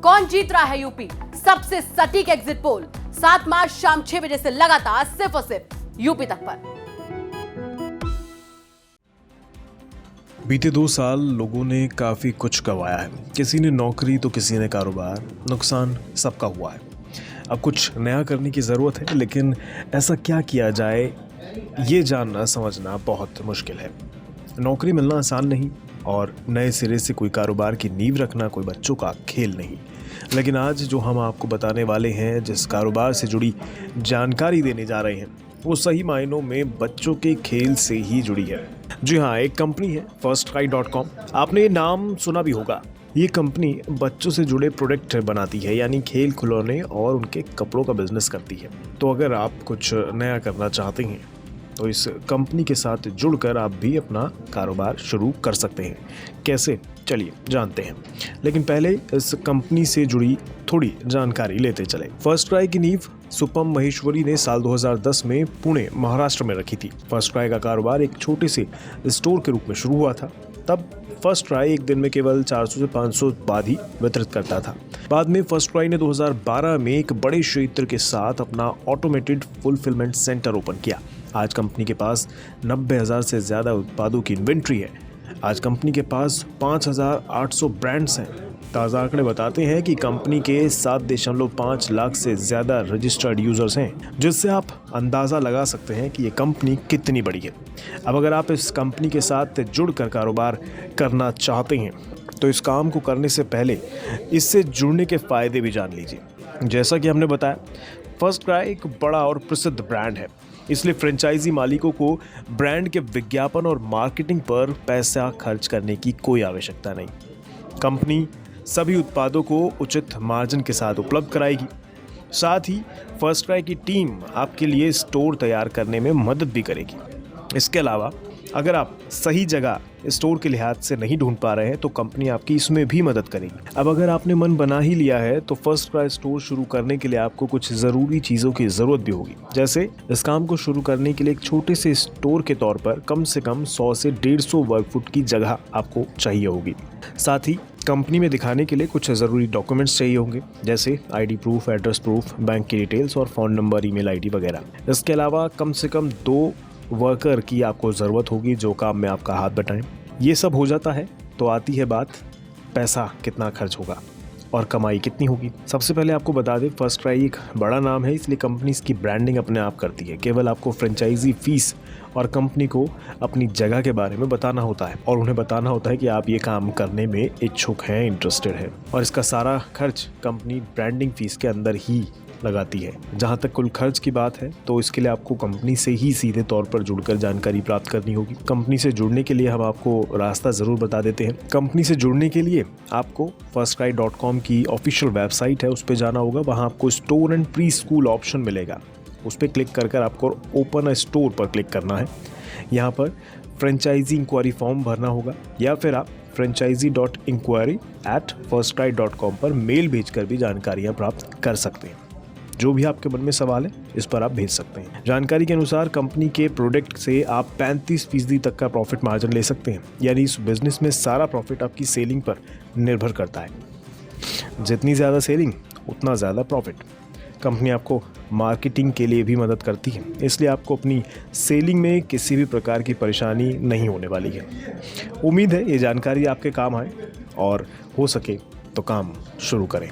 कौन जीत रहा है यूपी? सबसे सटीक एग्जिट पोल 7 मार्च शाम 6 बजे से लगातार सिर्फ और सिर्फ यूपी तक पर। बीते 2 साल लोगों ने काफ़ी कुछ गंवाया है। किसी ने नौकरी तो किसी ने कारोबार। नुकसान सबका हुआ है। अब कुछ नया करने की ज़रूरत है, लेकिन ऐसा क्या किया जाए ये जानना समझना बहुत मुश्किल है। नौकरी मिलना आसान नहीं और नए सिरे से कोई कारोबार की नींव रखना कोई बच्चों का खेल नहीं। लेकिन आज जो हम आपको बताने वाले हैं, जिस कारोबार से जुड़ी जानकारी देने जा रहे हैं, वो सही मायनों में बच्चों के खेल से ही जुड़ी है। जी हाँ, एक कंपनी है firstcry.com। आपने ये नाम सुना भी होगा। ये कंपनी बच्चों से जुड़े प्रोडक्ट बनाती है, यानी खेल खिलौने और उनके कपड़ों का बिजनेस करती है। तो अगर आप कुछ नया करना चाहते हैं तो इस कंपनी के साथ जुड़कर आप भी अपना कारोबार शुरू कर सकते हैं। कैसे, चलिए जानते हैं। लेकिन पहले इस कंपनी से जुड़ी थोड़ी जानकारी लेते चले। फर्स्ट क्राई की नींव सुपम महेश्वरी ने साल 2010 में पुणे, महाराष्ट्र में रखी थी। फर्स्ट क्राई का कारोबार एक छोटे से स्टोर के रूप में शुरू हुआ था। तब फर्स्ट क्राई एक दिन में केवल 400 से 500 उत्पाद ही वितरित करता था। बाद में फर्स्ट क्राई ने 2012 में एक बड़े क्षेत्र के साथ अपना ऑटोमेटेड फुलफिलमेंट सेंटर ओपन किया। आज कंपनी के पास 90,000 से ज़्यादा उत्पादों की इन्वेंट्री है। आज कंपनी के पास 5,800 ब्रांड्स हैं। ताज़ा आंकड़े बताते हैं कि कंपनी के 7.5 लाख से ज़्यादा रजिस्टर्ड यूज़र्स हैं, जिससे आप अंदाज़ा लगा सकते हैं कि ये कंपनी कितनी बड़ी है। अब अगर आप इस कंपनी के साथ जुड़कर कारोबार करना चाहते हैं तो इस काम को करने से पहले इससे जुड़ने के फ़ायदे भी जान लीजिए। जैसा कि हमने बताया, फर्स्ट क्राई एक बड़ा और प्रसिद्ध ब्रांड है, इसलिए फ्रेंचाइजी मालिकों को ब्रांड के विज्ञापन और मार्केटिंग पर पैसा खर्च करने की कोई आवश्यकता नहीं। कंपनी सभी उत्पादों को उचित मार्जिन के साथ उपलब्ध कराएगी। साथ ही फर्स्ट क्राई की टीम आपके लिए स्टोर तैयार करने में मदद भी करेगी। इसके अलावा अगर आप सही जगह स्टोर के लिहाज से नहीं ढूंढ पा रहे हैं तो कंपनी आपकी इसमें भी मदद करेगी। अब अगर आपने मन बना ही लिया है तो फर्स्ट क्राई स्टोर शुरू करने के लिए आपको कुछ ज़रूरी चीज़ों की ज़रूरत भी होगी। जैसे इस काम को शुरू करने के लिए एक छोटे से स्टोर के तौर पर कम से कम 100 से 150 वर्ग फुट की जगह आपको चाहिए होगी। साथ ही कंपनी में दिखाने के लिए कुछ ज़रूरी डॉक्यूमेंट्स चाहिए होंगे, जैसे ID proof, address proof, bank की डिटेल्स और फ़ोन नंबर, ईमेल ID वगैरह। इसके अलावा कम से कम 2 वर्कर की आपको ज़रूरत होगी जो काम में आपका हाथ बटाएं। ये सब हो जाता है तो आती है बात पैसा कितना खर्च होगा और कमाई कितनी होगी। सबसे पहले आपको बता दें, फर्स्ट क्राई एक बड़ा नाम है, इसलिए कंपनी इसकी ब्रांडिंग अपने आप करती है। केवल आपको फ्रेंचाइजी फीस और कंपनी को अपनी जगह के बारे में बताना होता है और उन्हें बताना होता है कि आप ये काम करने में इच्छुक हैं, इंटरेस्टेड हैं। और इसका सारा खर्च कंपनी ब्रांडिंग फीस के अंदर ही लगाती है। जहां तक कुल खर्च की बात है तो इसके लिए आपको कंपनी से ही सीधे तौर पर जुड़कर जानकारी प्राप्त करनी होगी। कंपनी से जुड़ने के लिए हम आपको रास्ता ज़रूर बता देते हैं। कंपनी से जुड़ने के लिए आपको firstcry.com की ऑफिशियल वेबसाइट है, उस पर जाना होगा। वहां आपको store and pre school option मिलेगा, उस पर क्लिक कर आपको ओपन अ स्टोर पर क्लिक करना है। यहाँ पर फ्रेंचाइजी इंक्वायरी फॉर्म भरना होगा या फिर आप franchisee.inquiry@firstcry.com पर मेल भेजकर भी जानकारियाँ प्राप्त कर सकते हैं। जो भी आपके मन में सवाल है इस पर आप भेज सकते हैं। जानकारी के अनुसार कंपनी के प्रोडक्ट से आप 35% तक का प्रॉफिट मार्जिन ले सकते हैं, यानी इस बिजनेस में सारा प्रॉफिट आपकी सेलिंग पर निर्भर करता है। जितनी ज़्यादा सेलिंग उतना ज़्यादा प्रॉफिट। कंपनी आपको मार्केटिंग के लिए भी मदद करती है, इसलिए आपको अपनी सेलिंग में किसी भी प्रकार की परेशानी नहीं होने वाली है। उम्मीद है ये जानकारी आपके काम आए और हो सके तो काम शुरू करें।